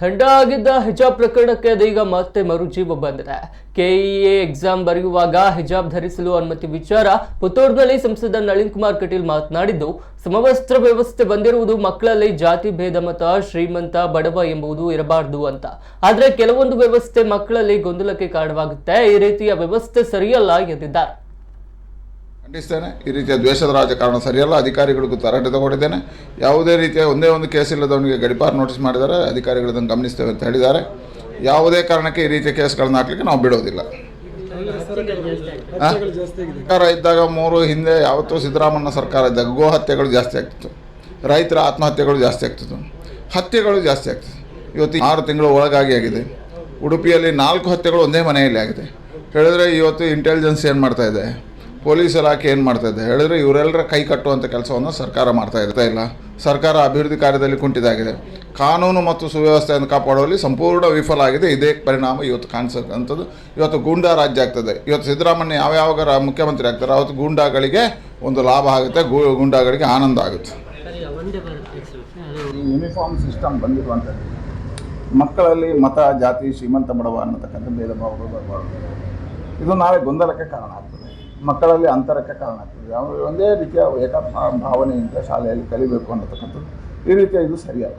ಥಂಡ ಆಗಿದ್ದ ಹಿಜಾಬ್ ಪ್ರಕರಣಕ್ಕೆ ಅದೀಗ ಮತ್ತೆ ಮರುಜೀವ ಬಂದಿದೆ. ಕೆಇಎ ಎಕ್ಸಾಮ್ ಬರೆಯುವಾಗ ಹಿಜಾಬ್ ಧರಿಸಲು ಅನುಮತಿ ವಿಚಾರ ಪುತ್ತೂರಿನಲ್ಲಿ ಸಂಸದ ನಳಿನ್ ಕುಮಾರ್ ಕಟೀಲ್ ಮಾತನಾಡಿದ್ದು, ಸಮವಸ್ತ್ರ ವ್ಯವಸ್ಥೆ ಬಂದಿರುವುದು ಮಕ್ಕಳಲ್ಲಿ ಜಾತಿ ಭೇದ ಮತ, ಶ್ರೀಮಂತ ಬಡವ ಎಂಬುದು ಇರಬಾರದು ಅಂತ. ಆದ್ರೆ ಕೆಲವೊಂದು ವ್ಯವಸ್ಥೆ ಮಕ್ಕಳಲ್ಲಿ ಗೊಂದಲಕ್ಕೆ ಕಾರಣವಾಗುತ್ತೆ. ಈ ರೀತಿಯ ವ್ಯವಸ್ಥೆ ಸರಿಯಲ್ಲ ಎಂದಿದ್ದಾರೆ. ಖಂಡಿಸ್ತೇನೆ. ಈ ರೀತಿಯ ದ್ವೇಷದ ರಾಜಕಾರಣ ಸರಿಯಲ್ಲ. ಅಧಿಕಾರಿಗಳಿಗೂ ತರಾಟೆ ತಗೊಂಡಿದ್ದೇನೆ. ಯಾವುದೇ ರೀತಿಯ ಒಂದೇ ಒಂದು ಕೇಸ್ ಇಲ್ಲದವನಿಗೆ ಗಡಿಪಾರು ನೋಟಿಸ್ ಮಾಡಿದ್ದಾರೆ. ಅಧಿಕಾರಿಗಳು ಅದನ್ನು ಗಮನಿಸ್ತೇವೆ ಅಂತ ಹೇಳಿದ್ದಾರೆ. ಯಾವುದೇ ಕಾರಣಕ್ಕೆ ಈ ರೀತಿಯ ಕೇಸ್ಗಳನ್ನ ಹಾಕಲಿಕ್ಕೆ ನಾವು ಬಿಡೋದಿಲ್ಲ. ಸರ್ಕಾರ ಇದ್ದಾಗ ಹಿಂದೆ ಯಾವತ್ತೂ ಸಿದ್ದರಾಮಯ್ಯ ಸರ್ಕಾರ ಇದ್ದಾಗ ಗೋ ಹತ್ಯೆಗಳು ಜಾಸ್ತಿ ಆಗ್ತಿತ್ತು, ರೈತರ ಆತ್ಮಹತ್ಯೆಗಳು ಜಾಸ್ತಿ ಆಗ್ತಿತ್ತು, ಹತ್ಯೆಗಳು ಜಾಸ್ತಿ ಆಗ್ತಿತ್ತು. ಇವತ್ತು 6 ತಿಂಗಳು ಒಳಗಾಗಿ ಆಗಿದೆ. ಉಡುಪಿಯಲ್ಲಿ 4 ಹತ್ಯೆಗಳು ಒಂದೇ ಮನೆಯಲ್ಲಿ ಆಗಿದೆ. ಹೇಳಿದ್ರೆ ಇವತ್ತು ಇಂಟೆಲಿಜೆನ್ಸ್ ಏನು ಮಾಡ್ತಾ ಇದೆ, ಪೊಲೀಸ್ ಇಲಾಖೆ ಏನು ಮಾಡ್ತಾ ಇದೆ ಹೇಳಿದ್ರೆ ಇವರೆಲ್ಲರ ಕೈ ಕಟ್ಟುವಂಥ ಕೆಲಸವನ್ನು ಸರ್ಕಾರ ಮಾಡ್ತಾ ಇಲ್ಲ. ಸರ್ಕಾರ ಅಭಿವೃದ್ಧಿ ಕಾರ್ಯದಲ್ಲಿ ಕುಂಠಿತಾಗಿದೆ. ಕಾನೂನು ಮತ್ತು ಸುವ್ಯವಸ್ಥೆಯನ್ನು ಕಾಪಾಡುವಲ್ಲಿ ಸಂಪೂರ್ಣ ವಿಫಲ ಆಗಿದೆ. ಇದೇ ಪರಿಣಾಮ ಇವತ್ತು ಕಾಣಿಸೋಂಥದ್ದು. ಇವತ್ತು ಗೂಂಡಾ ರಾಜ್ಯ ಆಗ್ತದೆ. ಇವತ್ತು ಸಿದ್ದರಾಮಯ್ಯ ಯಾವ್ಯಾವ ಮುಖ್ಯಮಂತ್ರಿ ಆಗ್ತಾರೆ ಅವತ್ತು ಗೂಂಡಾಗಳಿಗೆ ಒಂದು ಲಾಭ ಆಗುತ್ತೆ, ಗೂಂಡಾಗಳಿಗೆ ಆನಂದ ಆಗುತ್ತೆ. ಯೂನಿಫಾರ್ಮ್ ಸಿಸ್ಟಮ್ ಬಂದಿರುವಂಥದ್ದು ಮಕ್ಕಳಲ್ಲಿ ಮತ, ಜಾತಿ, ಶ್ರೀಮಂತ ಬಡವ ಅನ್ನತಕ್ಕಂಥ ಭೇದ ಭಾವಗಳು ಬರಬಾರ್ದು. ಇದು ನಾಳೆ ಗೊಂದಲಕ್ಕೆ ಕಾರಣ ಆಗ್ತದೆ, ಮಕ್ಕಳಲ್ಲಿ ಅಂತರಕ್ಕೆ ಕಾರಣ ಆಗ್ತದೆ. ಒಂದೇ ರೀತಿಯ ಭಾವನೆಯಿಂದ ಶಾಲೆಯಲ್ಲಿ ಕಲಿಬೇಕು ಅನ್ನತಕ್ಕಂಥದ್ದು ಈ ರೀತಿಯ ಇದು ಸರಿಯಲ್ಲ.